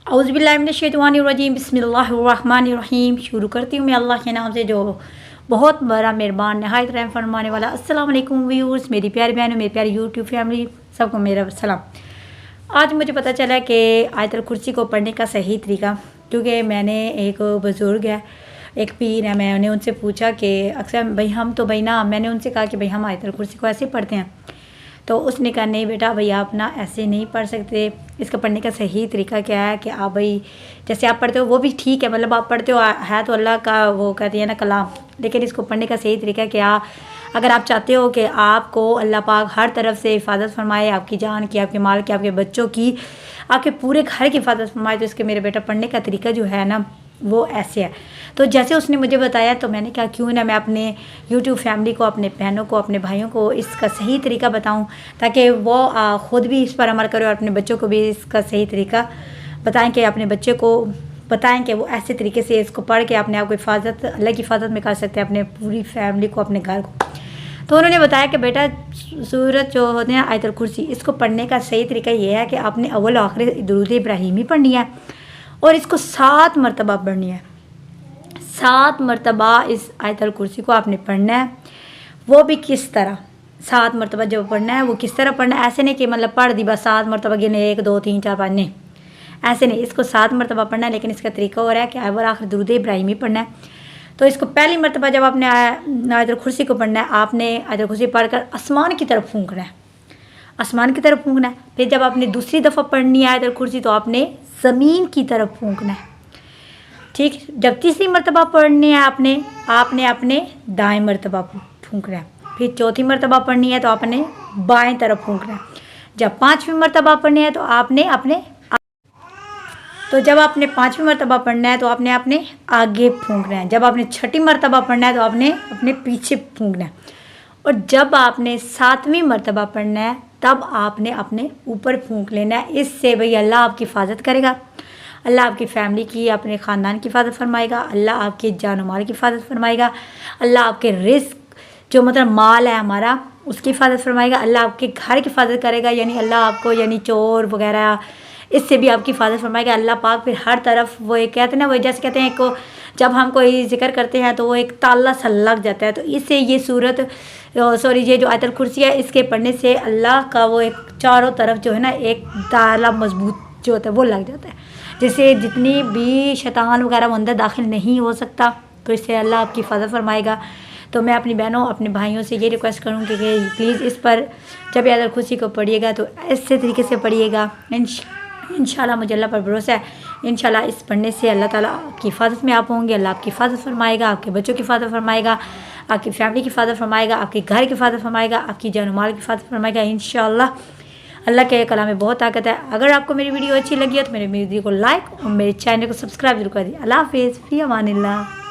औज़ुबिल्लाहिमिनश्शैतानिर्रजीम बिस्मिल्लाहिर्रहमानिर्रहीम। शुरू करती हूँ मैं अल्लाह के नाम से जो बहुत बड़ा मेहरबान नहायत रहम फरमाने वाला। अस्सलाम वालेकुम व्यूअर्स, मेरी प्यारी बहनों, मेरी प्यारी यूट्यूब फैमिली, सबको मेरा सलाम। आज मुझे पता चला कि आयतुल कुर्सी को पढ़ने का सही तरीका, क्योंकि मैंने एक बुज़ुर्ग है, एक पीर है, मैंने उनसे पूछा कि अक्सर भाई हम तो भाई ना, मैंने उनसे कहा कि भाई हम आयतुल कुर्सी को ऐसे पढ़ते हैं, तो उसने कहा नहीं बेटा भाई आप ना ऐसे नहीं पढ़ सकते, इसका पढ़ने का सही तरीका क्या है कि आप भाई जैसे आप पढ़ते हो वो भी ठीक है, मतलब आप पढ़ते हो है तो अल्लाह का वो कहती है ना कलाम, लेकिन इसको पढ़ने का सही तरीका क्या, अगर आप चाहते हो कि आपको अल्लाह पाक हर तरफ से हिफाजत फरमाए, आपकी जान की, आपके माल की, आपके बच्चों की, आपके पूरे घर की हिफाजत फरमाए, तो इसके मेरे बेटा पढ़ने का तरीका जो है ना वो ऐसे है। तो जैसे उसने मुझे बताया तो मैंने कहा क्यों ना मैं अपने यूट्यूब फैमिली को, अपने बहनों को, अपने भाइयों को इसका सही तरीका बताऊं, ताकि वो ख़ुद भी इस पर अमल करें और अपने बच्चों को भी इसका सही तरीका बताएं, कि अपने बच्चे को बताएं कि वो ऐसे तरीके से इसको पढ़ के अपने आप को हिफाजत, अल्लाह की हिफाजत में कर सकते हैं, अपने पूरी फैमिली को, अपने घर को। तो उन्होंने बताया कि बेटा सूरत जो होते हैं आयतुल कुर्सी, इसको पढ़ने का सही तरीका ये है कि आपने अव्वल आखिर दुरूद इब्राहिमी पढ़नी है और इसको 7 मरतबा पढ़नी है। 7 मरतबा इस आयतुल कुर्सी को आपने पढ़ना है। वो भी किस तरह 7 मरतबा जब पढ़ना है वो किस तरह पढ़ना है, ऐसे नहीं कि मतलब पढ़ दी बस 7 मरतबा गिने 1 2 3 4 5, नहीं ऐसे नहीं, इसको 7 मरतबा पढ़ना है। लेकिन इसका तरीका हो रहा है कि अव्वल आखिर दुरूद इब्राहिमी पढ़ना है। तो इसको पहली मरतबा जब आपने आयतुल कुर्सी को पढ़ना है, आपने आयतुल कुर्सी पढ़कर आसमान की तरफ फूंकना है, आसमान की तरफ फूंकना है। फिर जब आपने दूसरी दफ़ा पढ़नी है आयतुल कुर्सी तो आपने ज़मीन की तरफ फूंकना है, ठीक। जब तीसरी मरतबा पढ़नी है आपने अपने दाएं मरतबा फूंकना है। फिर चौथी मरतबा पढ़नी है तो आपने बाएं तरफ फूंकना है। जब 5वीं मरतबा पढ़नी है तो जब आपने 5वीं मरतबा पढ़ना है तो आपने अपने आगे फूंकना है। जब आपने 6ठी मरतबा पढ़ना है तो आपने अपने पीछे फूंकना है। और जब आपने 7वीं मरतबा पढ़ना है तब आपने अपने ऊपर फूंक लेना है। इससे भाई अल्लाह आपकी हिफाजत करेगा, अल्लाह आपकी फ़ैमिली की, अपने ख़ानदान की हिफाजत फरमाएगा, अल्लाह आपके जान माल की हिफाजत फरमाएगा, अल्लाह आपके रिस्क जो मतलब माल है हमारा उसकी हिफाजत फरमाएगा, अल्लाह आपके घर की हिफाजत करेगा, यानी अल्लाह आपको यानी चोर वगैरह इससे भी आपकी हिफाजत फरमाएगा। अल्लाह पाक फिर हर तरफ वो एक कहते हैं ना, वो जैसे कहते हैं को जब हम कोई जिक्र करते हैं तो वो एक ताला सा लग जाता है। तो इससे ये सूरत ये जो आयतुल कुर्सी है इसके पढ़ने से अल्लाह का वो एक चारों तरफ जो है ना एक ताला मजबूत जो होता है वो लग जाता है, जिससे जितनी भी शैतान वगैरह वो अंदर दाखिल नहीं हो सकता। तो इससे अल्लाह आपकी हिफाजत फरमाएगा। तो मैं अपनी बहनों, अपने भाइयों से ये रिक्वेस्ट करूँगी कि प्लीज़ इस पर जब आयतुल कुर्सी को पढ़िएगा तो ऐसे तरीके से पढ़िएगा। इंशाल्लाह मुझे अल्लाह पर भरोसा है, इंशाल्लाह इस पढ़ने से अल्लाह ताला की हिफाजत में आप होंगे, अल्लाह आपकी हिफाजत फरमाएगा, आपके बच्चों की हिफाजत फरमाएगा, आपकी फैमिली की हिफाजत फरमाएगा, आपके घर की हिफाजत फरमाएगा, आपकी जान माल की हिफाजत फरमाएगा इंशाल्लाह। अल्लाह के कलाम में बहुत ताकत है। अगर आपको मेरी वीडियो अच्छी लगी है तो मेरे वीडियो को लाइक और मेरे चैनल को सब्सक्राइब जरूर कर दिए। अल्लाह हाफिज़, फ़ी अमानिल्लाह।